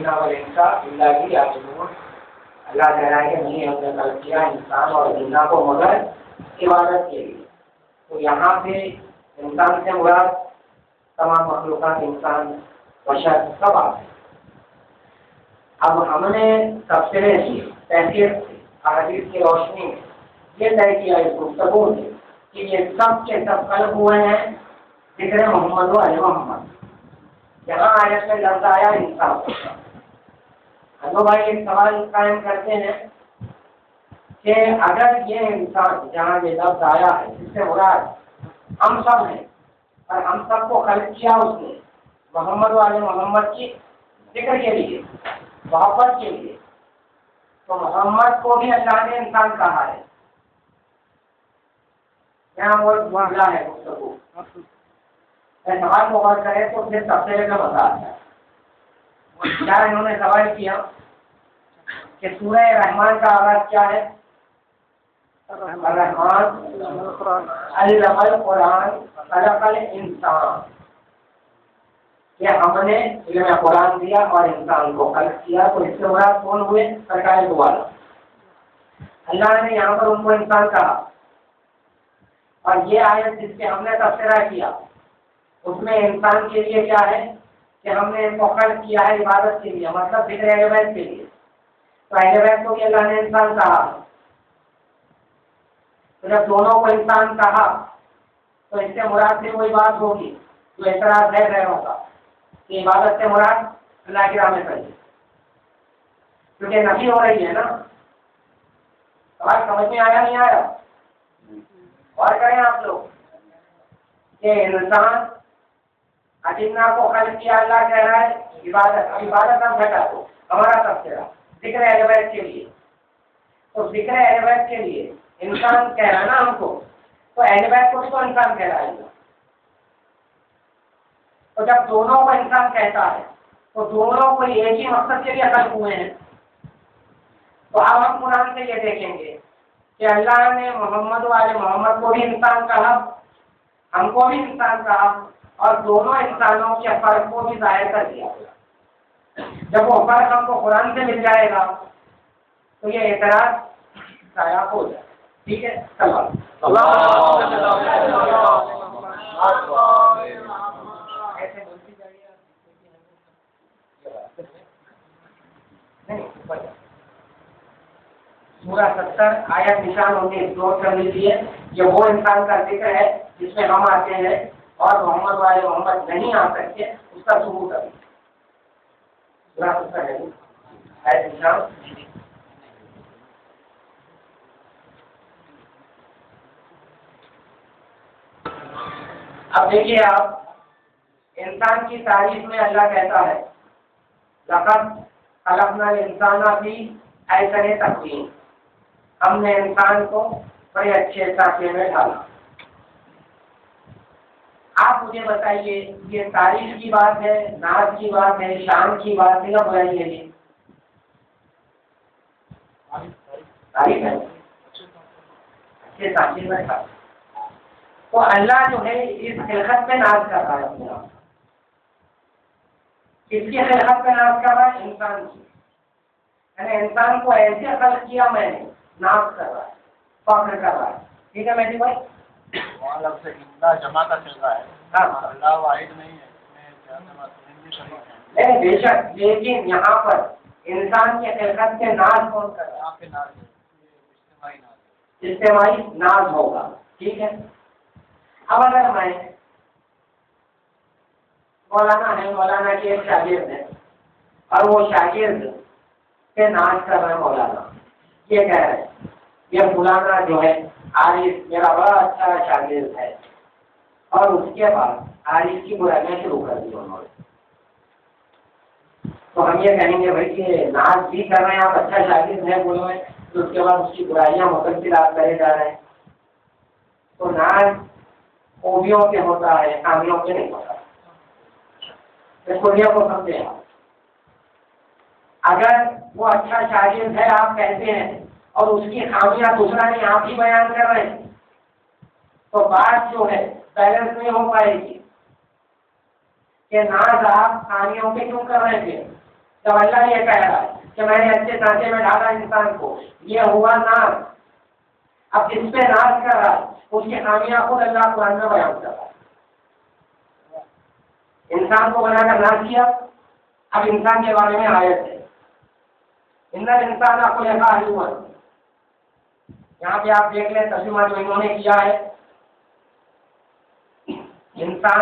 الجن والانس الا لیعبدون، اللہ کہہ رہا ہے کہ نہیں ہم نے خلق کیا انسان اور جنہ کو مگر عبادت کے لیے. تو یہاں پہ انسان سے مراد تمام مخلوقات، انسان بشر سب آتے ہیں. اب ہم نے تفسیر کی تحقیق سے احادیث کی روشنی میں یہ طے کیا اس گفتگو سے کہ یہ سب کے سب خلق ہوئے ہیں ذکر محمد و علی محمد. یہاں آیت میں لفظ آیا انسان. ہم بھائی ایک سوال قائم کرتے ہیں کہ اگر یہ انسان جہاں یہ لفظ آیا ہے جس سے مراد ہم سب ہیں اور ہم سب کو خلق کیا اس نے محمد والے محمد کی ذکر کے لیے، محبت کے لیے، تو محمد کو بھی اللہ نے انسان کہا ہے. یہاں وہ معاملہ ہے گفتگو. سوال کو غور کرے تو پھر تفسیر کا مزہ آتا ہے. کیا انہوں نے سوال کیا کہ سورہ رحمان کا آغاز کیا ہے؟ الرحمن علم القرآن خلق الانسان. کہ ہم نے علم قرآن دیا اور انسان کو خلق کیا. تو اس سے مراد کون ہوئے؟ سرکار دوبارہ. اللہ نے یہاں پر ان کو انسان کہا. اور یہ آیت جس کے ہم نے تبصرہ کیا اس میں انسان کے لیے کیا ہے کہ ہم نے ان کو خلق کیا ہے عبادت کے لیے، مطلب ذکر اہل بیت کے لیے. تو اہل بیت کو بھی اللہ نے انسان کہا. تو جب دونوں کو انسان کہا تو اس سے مراد سے کوئی بات ہوگی جو اعتراض ہے غیروں کا کہ عبادت سے مراد اللہ کی راہ میں کرے، کیونکہ نفی ہو رہی ہے نا. سوال سمجھ میں آیا نہیں آیا؟ اور کریں آپ لوگ کہ انسان اجنہ کو خلق کیا اللہ کہہ رہا ہے عبادت ہم گھٹا دو ہمارا تبصرہ ذکر اہل بیت کے لیے. تو ذکر اہل بیت کے لیے انسان کہہ رہا ہے نا ہم کو، تو اہل بیت کو بھی تو انسان کہہ رہا ہے. تو جب دونوں کو انسان کہتا ہے تو دونوں کو ایک ہی مقصد کے لیے خلق ہوئے ہیں. تو اب ہم قرآن سے یہ دیکھیں گے کہ اللہ نے محمد والے محمد کو بھی انسان کہا، ہم کو بھی انسان کہا، اور دونوں انسانوں کے فرق کو بھی ظاہر کر دیا. جب وہ فرق ہم کو قرآن سے مل جائے گا تو یہ اعتراض ضائع ہو جائے. ٹھیک ہے؟ سورہ 70 آیت نشان 19 نوٹ کر لیجیے. یہ وہ انسان کا ذکر ہے جس میں ہم آتے ہیں اور محمد والے محمد نہیں آ سکتے، اس کا ثبوت ہے. سورہ 70 ہے آیت نشان. اب دیکھیے آپ انسان کی تعریف میں اللہ کہتا ہے لقد خلقنا الانسان فی احسن تقویم. ہم نے انسان کو بڑے اچھے سانچے میں ڈالا. آپ مجھے بتائیے یہ تعریف کی بات ہے، ناز کی بات ہے، شان کی بات ہے، یا برائی ہے؟ یہ تعریف ہے، اچھے سانچے میں ڈالا. تو اللہ جو ہے اس خلقت میں ناز کر رہا ہے. کس کی خلقت میں ناز کر رہا ہے؟ انسان کی. یعنی انسان کو ایسے خلق کیا میں نے، ناز کر رہا ہے، فخر کر رہا ہے. ٹھیک ہے مہدی بھائی؟ وہاں لفظ زندہ جمع کا چل رہا ہے. ہاں اللہ واحد نہیں ہے، نہیں بے شک، لیکن یہاں پر انسان کے خلقت کے ناز کون کر رہا ہے؟ اجتماعی ناز ہوگا. ٹھیک ہے. اب اگر میں مولانا ہے، مولانا کی ایک شاگرد ہے اور وہ شاگرد سے ناز کر رہے مولانا، یہ کہہ رہے ہیں یہ مولانا جو ہے عارف میرا بڑا اچھا شاگرد ہے، اور اس کے بعد عارف کی برائیاں شروع کر دی انہوں نے. تو ہم یہ کہیں گے بھائی کہ ناز بھی کر رہے ہیں آپ، اچھا شاگرد ہے بولو ہے، تو اس کے بعد اس کی برائیاں مسلسل آپ کرے جا رہے ہیں. تو ناز خوبیوں کے ہوتا ہے، خامیوں کے نہیں ہوتا. خوبیوں کو سمجھے آپ. اگر وہ اچھا شاگرد ہے آپ کہتے ہیں اور اس کی خامیاں دوسرا نہیں آپ ہی بیان کر رہے ہیں تو بات جو ہے بیلنس نہیں ہو پائے گی کہ ناز آپ خامیوں پہ کیوں کر رہے تھے. تو اللہ یہ کہہ رہا ہے کہ میں نے اچھے سانچے میں ڈالا انسان کو، یہ ہوا ناز، اب جس پہ ناز کر رہا ہے اس کی خامیاں خود اللہ قرآن میں بیان کر رہا ہے۔ انسان کو بنا کر ناز کیا، اب انسان کے بارے میں آیت ہے، ان الانسان خلق ہلوعا، یہاں پہ آپ دیکھ لیں ترجمہ جو انہوں نے کیا ہے، انسان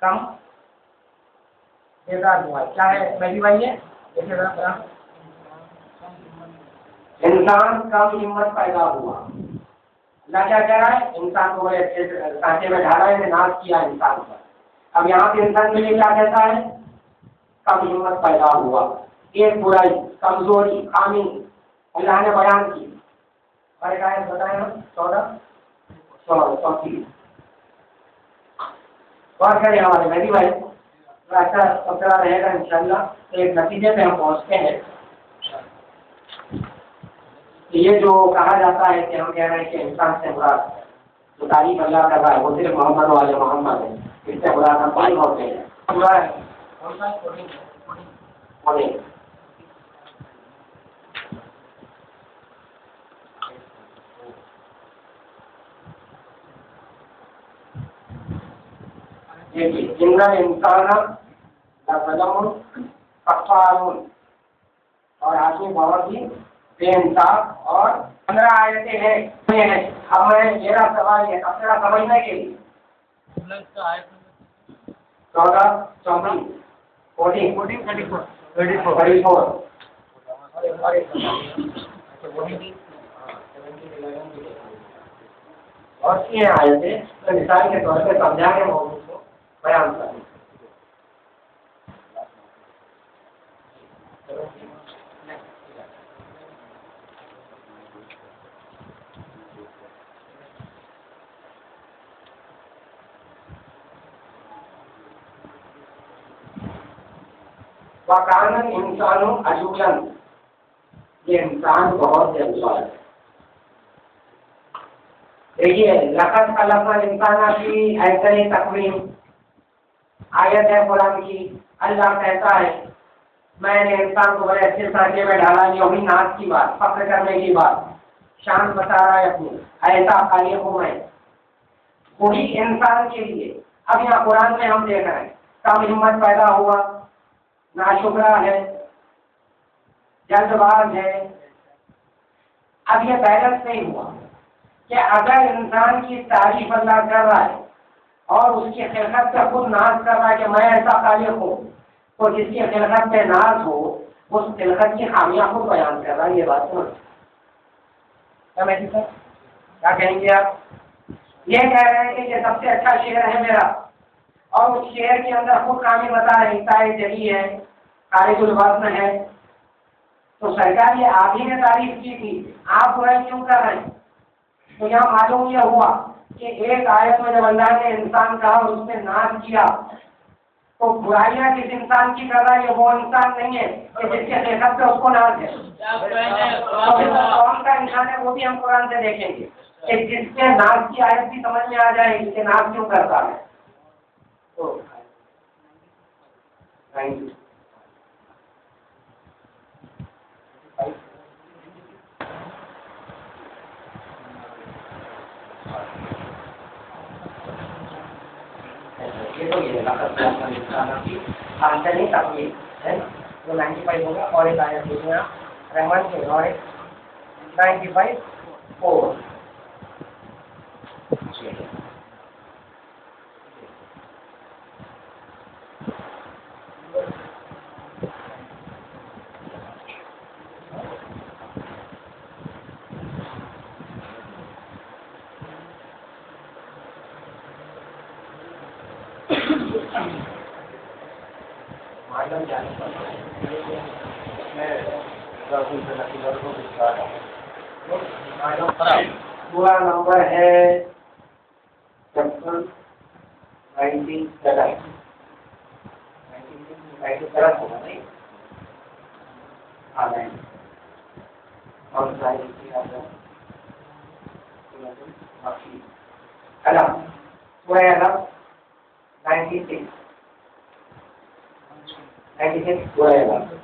کم بیدار ہوا، کیا ہے میری بھائی ہے، انسان کم ہمت پیدا ہوا۔ اللہ کیا کہہ رہا ہے؟ انسان کو بڑے اچھے سانچے میں ڈالا ہے، ناز کیا انسان پر۔ اب یہاں پہ انسان کے لیے کیا کہتا ہے؟ کم ہمت پیدا ہوا، ایک برائی، کمزوری، خامی اللہ نے بیان کی۔ اور ایک آیت بتائیں ہم 14 اور کریں ہمارے میری بھائی، ایسا پتہ رہے گا انشاءاللہ، تو ایک نتیجے پہ ہم پہنچتے ہیں۔ یہ جو کہا جاتا ہے کہ ہم کہہ رہے ہیں کہ انسان سے مراد جو تعریف اللہ کر رہا ہے وہ صرف محمد والے محمد ہے، اس سے مراد ہم کوئی ہوتے ہیں۔ دیکھیے انسان اور آدمی بہت ہی بے انصاف، اور 15 آیتیں ہیں۔ اب میں میرا سوال ہے اپنا سمجھنے کے لیے 14 34 اور یہ آیتیں تو مثال کے طور پہ سمجھا کے موضوع کو بیان کریں۔ وَكَانَ الْإِنسَانُ عَجُولًا، یہ انسان بہت جلدباز ہے۔ دیکھیے لقد خلقنا الانسان فی احسن تقویم، آیت ہے قرآن کی، اللہ کہتا ہے میں نے انسان کو بڑے اچھے سانچے میں ڈالا، یہ وہی ناز کی بات، فخر کرنے کی بات، شان بتا رہا ہے اپنی، ایسا خالق ہوں میں وہی انسان کے لیے۔ اب یہاں قرآن میں ہم دیکھ رہے ہیں کم ہمت پیدا ہوا، ناشکرا ہے، جلد باز ہے۔ اب یہ بیلنس نہیں ہوا کہ اگر انسان کی تعریف اللہ کر رہا ہے اور اس کی خلقت کا خود ناز کر رہا ہے کہ میں ایسا خالق ہوں، تو جس کی خلقت پہ ناز ہو اس خلقت کی خامیاں خود بیان کر رہا ہے۔ یہ بات سن کیا کہیں گے آپ؟ یہ کہہ رہے ہیں کہ یہ سب سے اچھا شعر ہے میرا، اور اس شعر کے اندر خود خامی بتا ہے، انتہائی جلی ہے، خارج الوزن ہے۔ تو سرکار یہ آپ ہی نے تعریف کی تھی، آپ برائی کیوں کر رہے ہیں؟ تو یہاں معلوم یہ ہوا کہ ایک آیت میں جب اللہ نے انسان کہا اور اس نے ناز کیا، تو برائیاں جس انسان کی کر رہا ہے وہ انسان نہیں ہے کہ جس کے خلقت پہ اس کو ناز ہے۔ کون سا انسان ہے وہ بھی ہم قرآن سے دیکھیں گے کہ جس کے ناز کی آیت بھی سمجھ میں آ جائے اس کے ناز کیوں کرتا ہے۔ Thank you. یہ تو یہ آمدنی تقریب ہے جو 95 ہوگا، اور ایک آیت دیکھیں آپ رحمان کے، اور ایک 95 4 پورا نمبر ہے 97 ہوگا نہیں؟ ہاں نہیں، اور قلم پورا قلم 96 پورا قلم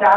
4